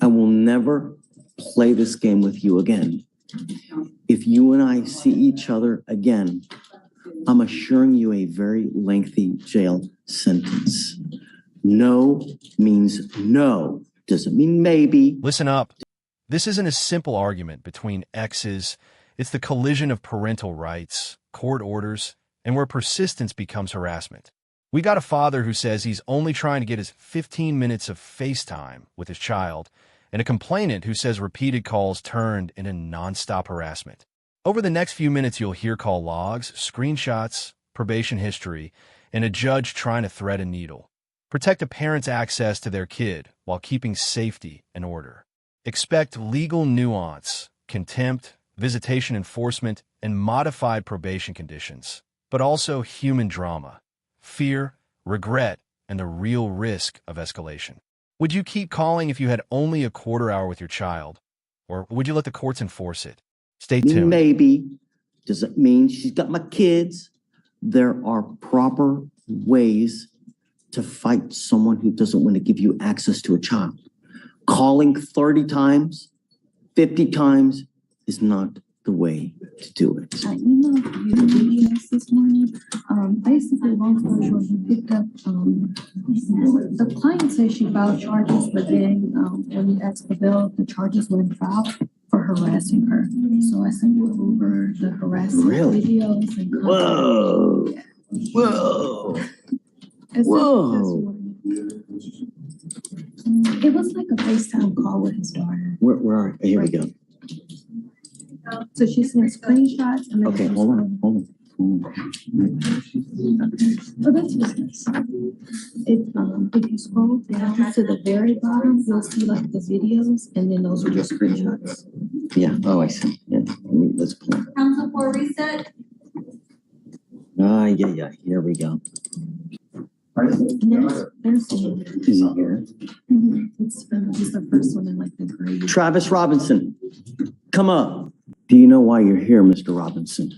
I will never play this game with you again. If you and I see each other again, I'm assuring you a very lengthy jail sentence. No means no. Doesn't mean maybe. Listen up. This isn't a simple argument between exes. It's the collision of parental rights, court orders, and where persistence becomes harassment. We got a father who says he's only trying to get his 15 minutes of FaceTime with his child, and a complainant who says repeated calls turned into nonstop harassment. Over the next few minutes, you'll hear call logs, screenshots, probation history, and a judge trying to thread a needle. Protect a parent's access to their kid while keeping safety and order. Expect legal nuance, contempt, visitation enforcement, and modified probation conditions, but also human drama, fear, regret, and the real risk of escalation. Would you keep calling if you had only a quarter hour with your child, or would you let the courts enforce it? Stay tuned. Maybe. Does it mean she's got my kids? There are proper ways to fight someone who doesn't want to give you access to a child. Calling 30 times, 50 times is not the way to do it. I emailed you the videos this morning. Basically, long story short, he picked up, the client says she filed charges, but then when he asked for bail, the charges weren't filed for harassing her. So I sent you over the harassment videos and content. Whoa. Yeah. Whoa. Whoa. It was like a FaceTime call with his daughter. Where are you? Here we go. So she sent screenshots and then Okay, hold on. Oh, that's business. If you scroll down to the very bottom, you'll see like the videos, and then those are your screenshots. Yeah. Oh, I see. Yeah. Let's play. Council for reset. Yeah. Here we go. And there's Is he here? it's the first one in like the gray. Travis Robinson, come up. Do you know why you're here, Mr. Robinson?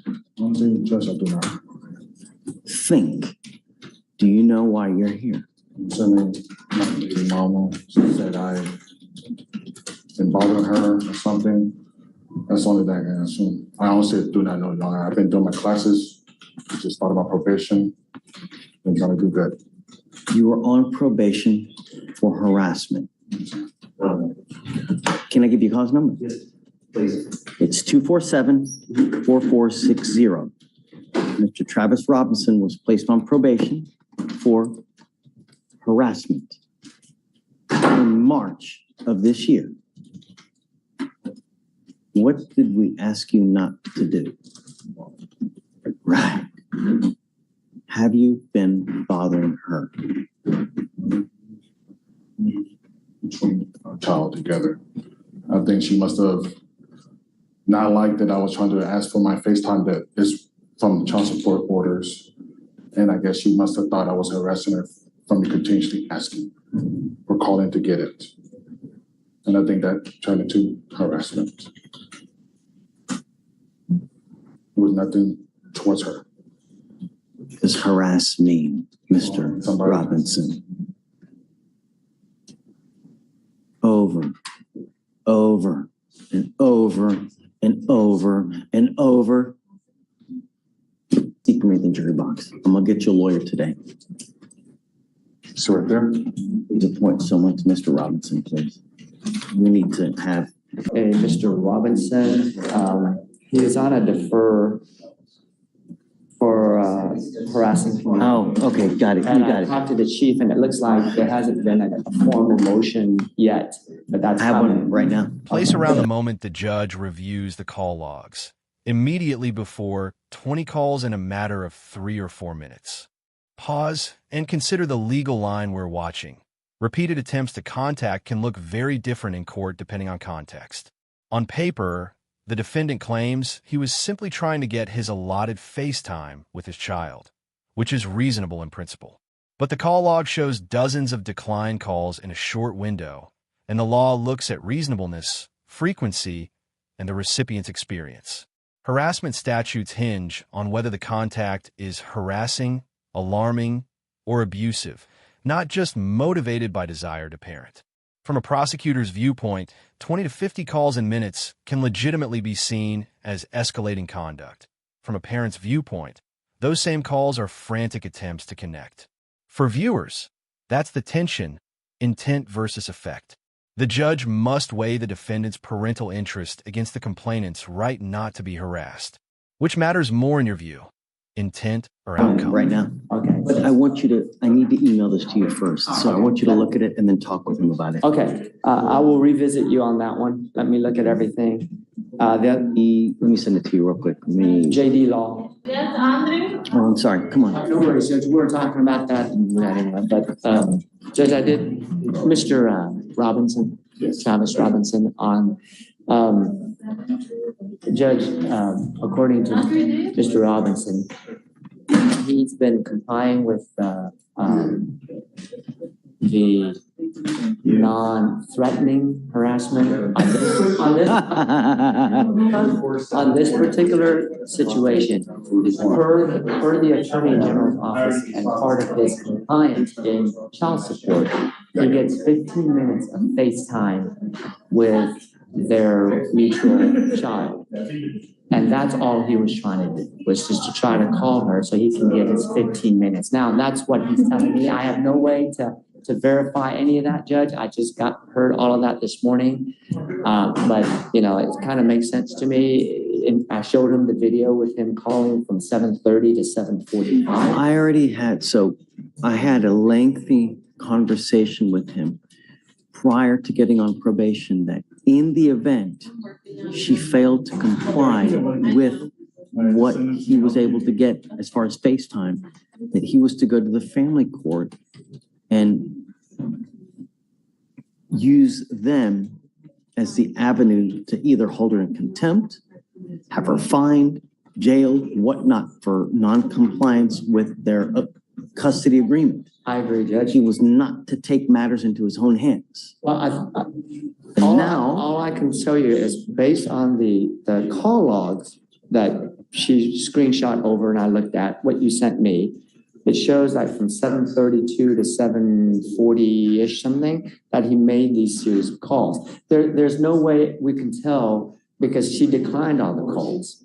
Judge, I do not. Think. Do you know why you're here? Concerning my baby mama, she said I been bothering her or something. That's the only thing I can assume. I honestly do not know. I've been doing my classes, just started my probation, been trying to do good. You were on probation for harassment. Can I give you a cause number? Yes, please. It's 247-4460. Mr. Travis Robinson was placed on probation for harassment in March of this year. What did we ask you not to do? Right. Have you been bothering her? Between our child together. I think she must have not liked that I was trying to ask for my FaceTime that is from child support orders. And I guess she must have thought I was harassing her from me continuously asking or calling to get it. And I think that turned into harassment. It was nothing towards her. What does harass mean, Mr. Robinson? Over, and over, and over, and over. Seek me in the jury box. I'm gonna get you a lawyer today. So right there. Please appoint someone to Mr. Robinson, please. We need to have. Hey, Mr. Robinson, he is on a defer for harassing me. Oh, okay, got it. You And got I it. talked to the chief, and it looks like there hasn't been a formal motion yet, but that's I have one coming. right now. Place around the moment the judge reviews the call logs, immediately before 20 calls in a matter of 3 or 4 minutes. Pause and consider the legal line we're watching. Repeated attempts to contact can look very different in court depending on context. On paper, the defendant claims he was simply trying to get his allotted FaceTime with his child, which is reasonable in principle. But the call log shows dozens of declined calls in a short window, and the law looks at reasonableness, frequency, and the recipient's experience. Harassment statutes hinge on whether the contact is harassing, alarming, or abusive, not just motivated by desire to parent. From a prosecutor's viewpoint, 20 to 50 calls in minutes can legitimately be seen as escalating conduct. From a parent's viewpoint, those same calls are frantic attempts to connect. For viewers, that's the tension, intent versus effect. The judge must weigh the defendant's parental interest against the complainant's right not to be harassed. Which matters more in your view, intent or outcome? Right now. Okay. But I need to email this to you first. So I want you to look at it and then talk with him about it. Okay, I will revisit you on that one. Let me look at everything. Let me send it to you real quick. JD Law. Oh, I'm sorry. Come on. No worries, Judge. We were talking about that anyway. But Judge, I did Mr. Robinson, Travis Robinson on Judge. According to Mr. Robinson, he's been complying with the non-threatening harassment on this particular situation. Per the Attorney General's office and part of his compliance in child support, he gets 15 minutes of FaceTime with their mutual child. And that's all he was trying to do, was just to try to call her so he can get his 15 minutes. Now, that's what he's telling me. I have no way to verify any of that, Judge. I just heard all of that this morning. But, you know, it kind of makes sense to me. And I showed him the video with him calling from 7:30 to 7:45. I had a lengthy conversation with him prior to getting on probation that in the event she failed to comply with what he was able to get as far as FaceTime, that he was to go to the family court and use them as the avenue to either hold her in contempt, have her fined, jailed, whatnot for non-compliance with their custody agreement. I agree, Judge. He was not to take matters into his own hands. Well, Now, all I can show you is based on the call logs that she screenshot over and I looked at what you sent me. It shows that from 7:32 to 7:40-ish something that he made these series of calls. There's no way we can tell because she declined all the calls.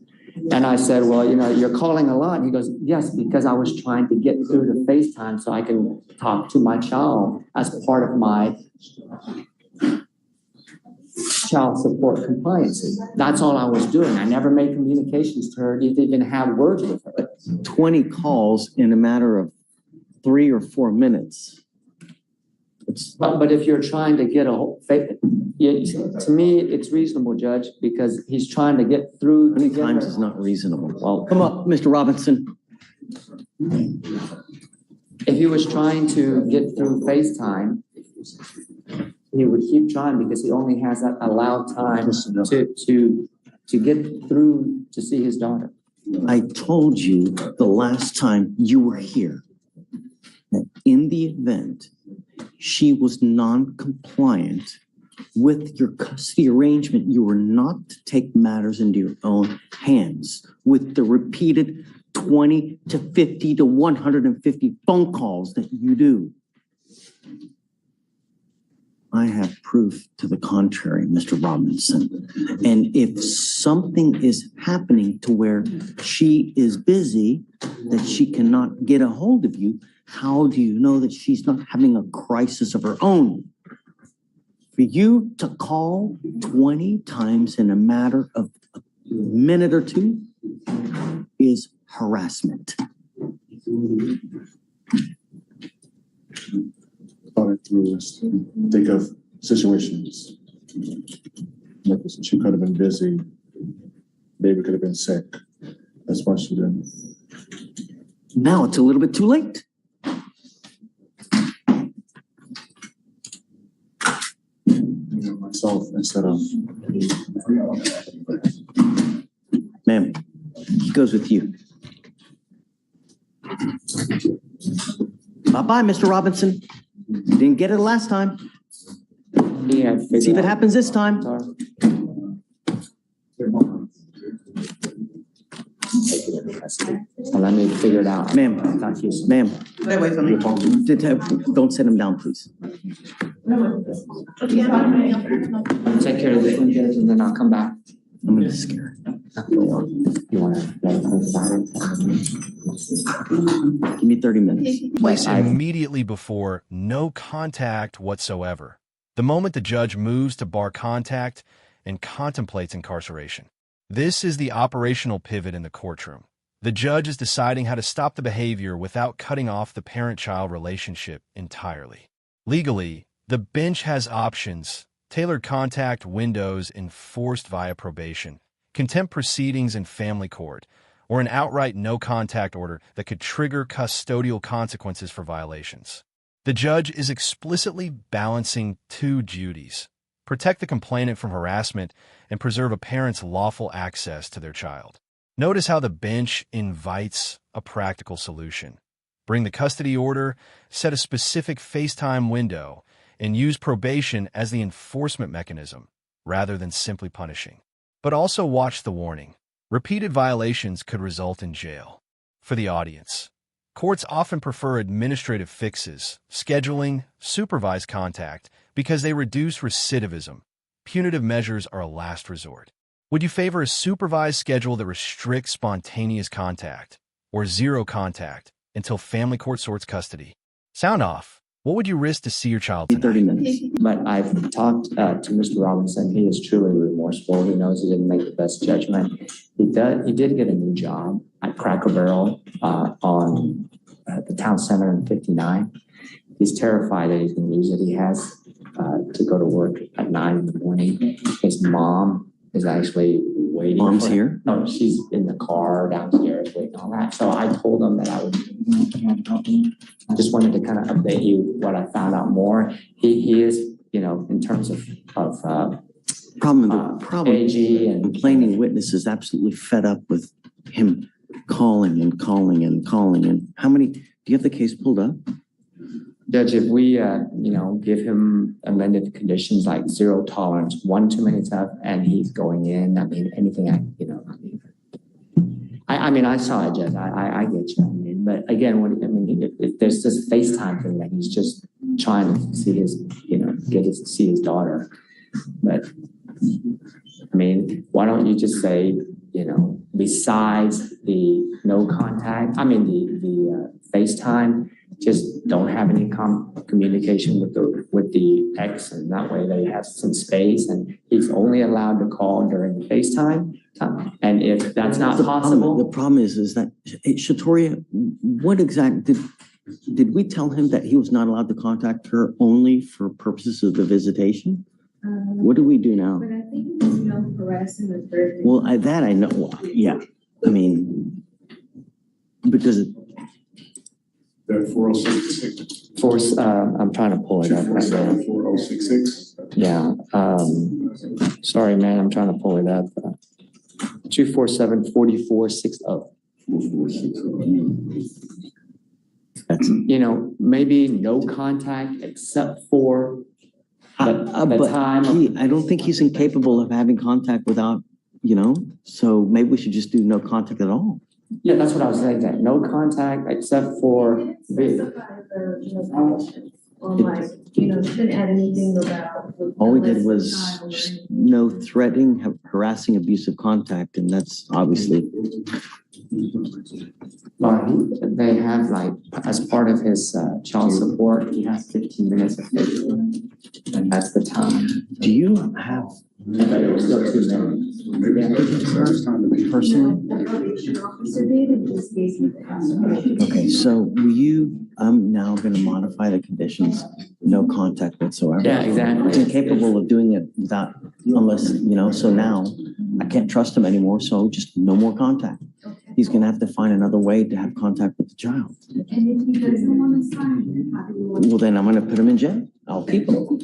And I said, well, you know, you're calling a lot. And he goes, yes, because I was trying to get through to FaceTime so I can talk to my child as part of my child support compliance. That's all I was doing. I never made communications to her, didn't even have words with her. 20 calls in a matter of 3 or 4 minutes. But if you're trying to get to me, it's reasonable, Judge, because he's trying to get through. Many times is not reasonable. Well, come up, Mr. Robinson. If he was trying to get through FaceTime, he would keep trying because he only has that allowed time to get through to see his daughter. I told you the last time you were here that in the event she was non-compliant with your custody arrangement, you were not to take matters into your own hands with the repeated 20 to 50 to 150 phone calls that you do. I have proof to the contrary, Mr. Robinson. And if something is happening to where she is busy, that she cannot get a hold of you, how do you know that she's not having a crisis of her own? For you to call 20 times in a matter of a minute or two is harassment. Thought it through, think of situations. Like she could have been busy, baby could have been sick. That's why she didn't. Now it's a little bit too late. Myself instead of. Ma'am, he goes with you. Bye-bye, Mr. Robinson. You didn't get it last time. Yeah, See if it happens this time. Well, let me figure it out. Ma'am, don't set him down, please. Take care of this one, Judge, and then I'll come back. I'm gonna scare her. You want to let us think about it? Give me 30 minutes. Place immediately before no contact whatsoever. The moment the judge moves to bar contact and contemplates incarceration. This is the operational pivot in the courtroom. The judge is deciding how to stop the behavior without cutting off the parent-child relationship entirely. Legally, the bench has options: tailored contact windows enforced via probation, contempt proceedings in family court, or an outright no-contact order that could trigger custodial consequences for violations. The judge is explicitly balancing two duties: protect the complainant from harassment and preserve a parent's lawful access to their child. Notice how the bench invites a practical solution. Bring the custody order, set a specific Facetime window, and use probation as the enforcement mechanism, rather than simply punishing. But also watch the warning. Repeated violations could result in jail. For the audience, courts often prefer administrative fixes, scheduling, supervised contact, because they reduce recidivism. Punitive measures are a last resort. Would you favor a supervised schedule that restricts spontaneous contact, or zero contact until family court sorts custody? Sound off. What would you risk to see your child tonight? 30 minutes. But I've talked to Mr. Robinson. He is truly remorseful. He knows he didn't make the best judgment. He did get a new job at Cracker Barrel on the town center in 59. He's terrified that he's going to lose it. He has to go to work at 9 in the morning. His mom is actually waiting. Mom's here? No, she's in the car downstairs waiting on that. So I told him that I would. I just wanted to kind of update you what I found out more. He is, in terms of AG and complaining witness is absolutely fed up with him calling and calling and calling. And how many, do you have the case pulled up? Judge, if we, give him amended conditions like zero tolerance, one too many times, and he's going in, anything I saw it, Judge. I get you. But again, if there's this FaceTime thing that he's just trying to see see his daughter. But why don't you just say, besides the no contact, the FaceTime, just don't have any communication with the ex, and that way they have some space, and he's only allowed to call during the FaceTime time. And if that's not possible, the problem is that Shatoria, what exactly did we tell him that he was not allowed to contact her only for purposes of the visitation? What do we do now? But I think it was harassing the third. Well, that I know. Yeah, because. That 4066. I'm trying to pull it up right now. 4066. Yeah. Sorry, man. I'm trying to pull it up. 247-4460. That's, maybe no contact except for the time. I don't think he's incapable of having contact without, so maybe we should just do no contact at all. Yeah, that's what I was saying. That no contact except for Didn't add anything about. All we did was just no threatening, harassing, abusive contact, and that's obviously. Well, they have as part of his child support, he has 15 minutes of FaceTime, and that's the time. Do you have? Still 2 minutes. Personally? Okay, so I'm now going to modify the conditions, no contact whatsoever. Yeah, exactly. He's incapable of doing it unless, so now I can't trust him anymore, so just no more contact. He's going to have to find another way to have contact with the child. And if he doesn't want to sign, well, then I'm going to put him in jail. I'll keep him.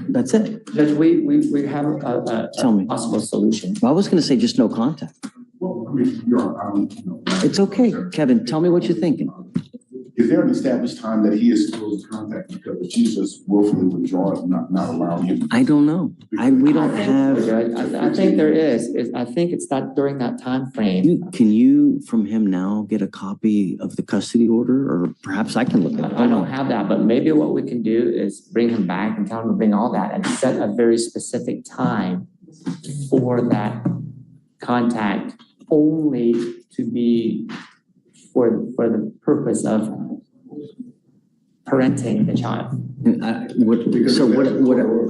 That's it. Judge, we have a possible solution. Well, I was going to say just no contact. It's okay, Kevin. Tell me what you're thinking. is there an established time that he is supposed to contact? Because if she's just willfully withdrawing, not allowing him. I don't know. We don't have, I think there is. I think it's that during that time frame. can you from him now get a copy of the custody order, or perhaps I can look at it? I don't have that, but maybe what we can do is bring him back and tell him to bring all that and set a very specific time for that contact only to be for the purpose of parenting the child.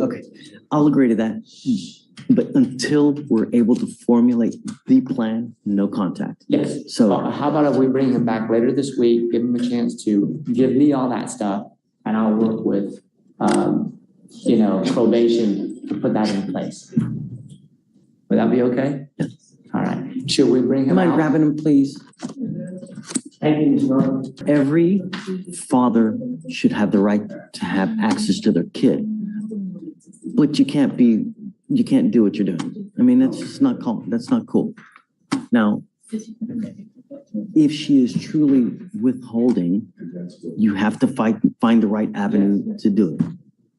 Okay, I'll agree to that. But until we're able to formulate the plan, no contact. Yes. So How about if we bring him back later this week, give him a chance to give me all that stuff, and I'll work with, probation to put that in place. Would that be okay? Yes. All right. Should we bring him am I out? grabbing him, please? Thank you, Ms. Norton. Every father should have the right to have access to their kid. But you can't do what you're doing. I mean, that's just not cool. That's not cool. Now, if she is truly withholding, you have to find the right avenue to do it.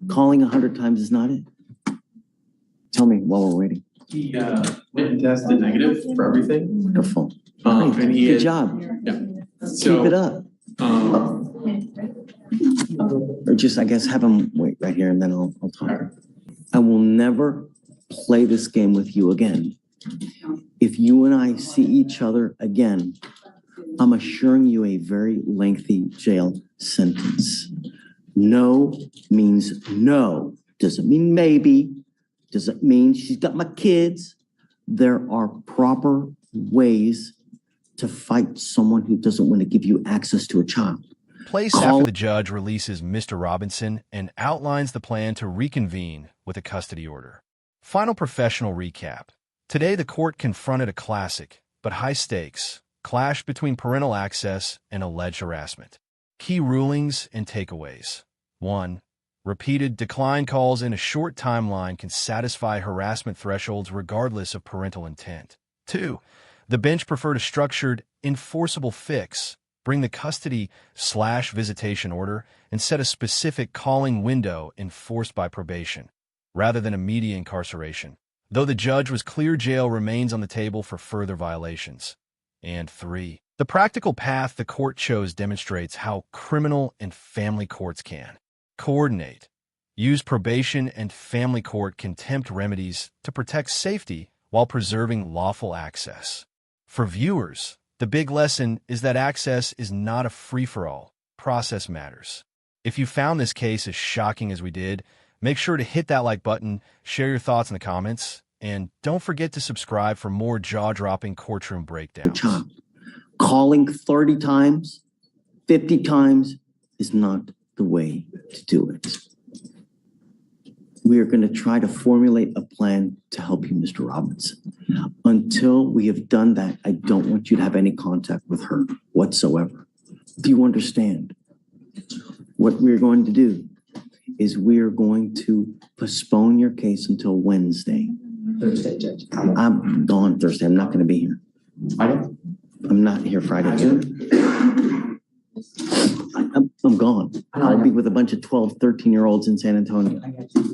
Calling 100 times is not it. Tell me while we're waiting. He went and tested negative for everything. Wonderful. And he Good is, job. yeah. Keep it up. Or just, I guess, have him wait right here and then I'll talk. I will never play this game with you again. If you and I see each other again, I'm assuring you a very lengthy jail sentence. No means no. Doesn't mean maybe. Doesn't mean she's got my kids. There are proper ways to fight someone who doesn't want to give you access to a child. Place after the judge releases Mr. Robinson and outlines the plan to reconvene with a custody order. Final professional recap. Today, the court confronted a classic, but high-stakes, clash between parental access and alleged harassment. Key rulings and takeaways. 1. Repeated decline calls in a short timeline can satisfy harassment thresholds regardless of parental intent. 2. The bench preferred a structured, enforceable fix. Bring the custody/visitation order and set a specific calling window enforced by probation, rather than immediate incarceration. Though the judge was clear, jail remains on the table for further violations. And 3. The practical path the court chose demonstrates how criminal and family courts can coordinate. Use probation and family court contempt remedies to protect safety while preserving lawful access. For viewers, the big lesson is that access is not a free-for-all. Process matters. If you found this case as shocking as we did, make sure to hit that like button, share your thoughts in the comments, and don't forget to subscribe for more jaw-dropping courtroom breakdowns. Calling 30 times, 50 times is not the way to do it. We are going to try to formulate a plan to help you, Mr. Robinson. Until we have done that, I don't want you to have any contact with her whatsoever. Do you understand? What we're going to do is we are going to postpone your case until Wednesday. Thursday, Judge. I'm gone Thursday. I'm not going to be here. Friday? I'm not here Friday. I'm gone. I'll be with a bunch of 12, 13-year-olds in San Antonio. I got you.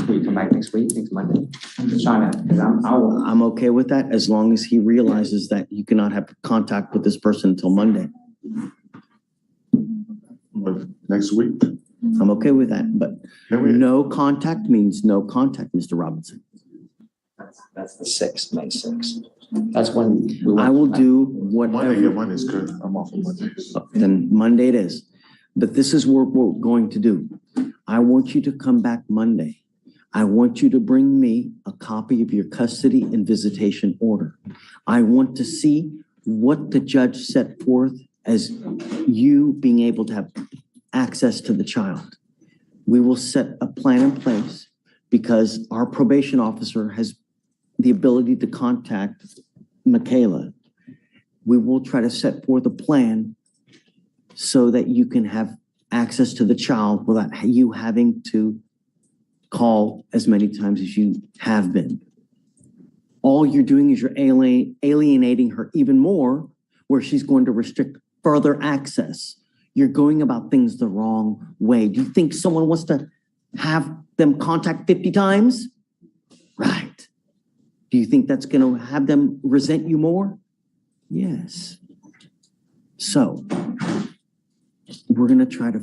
Will you come back next week, next Monday? I'm just trying to, because I'm okay with that as long as he realizes that you cannot have contact with this person until Monday. Next week. I'm okay with that, but no contact means no contact, Mr. Robinson. That's the 6th, May 6th. That's when we I will do whatever. Monday, yeah, Monday's good. I'm off on Mondays. Then Monday it is. But this is what we're going to do. I want you to come back Monday. I want you to bring me a copy of your custody and visitation order. I want to see what the judge set forth as you being able to have access to the child. We will set a plan in place because our probation officer has the ability to contact Michaela. We will try to set forth a plan so that you can have access to the child without you having to call as many times as you have been. All you're doing is you're alienating her even more, where she's going to restrict further access. You're going about things the wrong way. Do you think someone wants to have them contact 50 times? Right. Do you think that's going to have them resent you more? Yes. So we're going to try to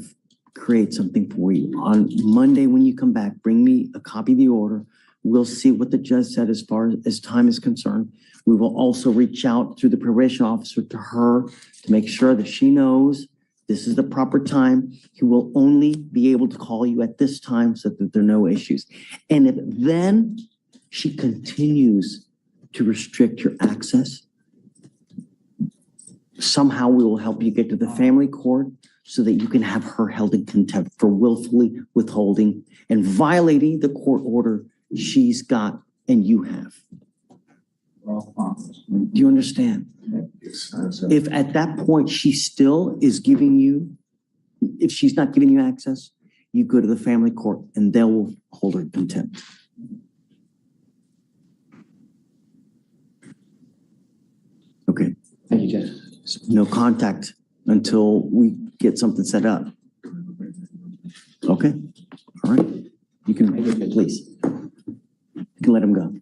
create something for you. On Monday, when you come back, bring me a copy of the order. We'll see what the judge said as far as time is concerned. We will also reach out through the probation officer to her to make sure that she knows this is the proper time. He will only be able to call you at this time so that there are no issues. And if then she continues to restrict your access, somehow we will help you get to the family court so that you can have her held in contempt for willfully withholding and violating the court order she's got and you have. Do you understand? If at that point she still is giving you, if she's not giving you access, you go to the family court and they will hold her in contempt. Okay. Thank you, Judge. No contact until we get something set up. Okay? All right. You can, please. You can let him go.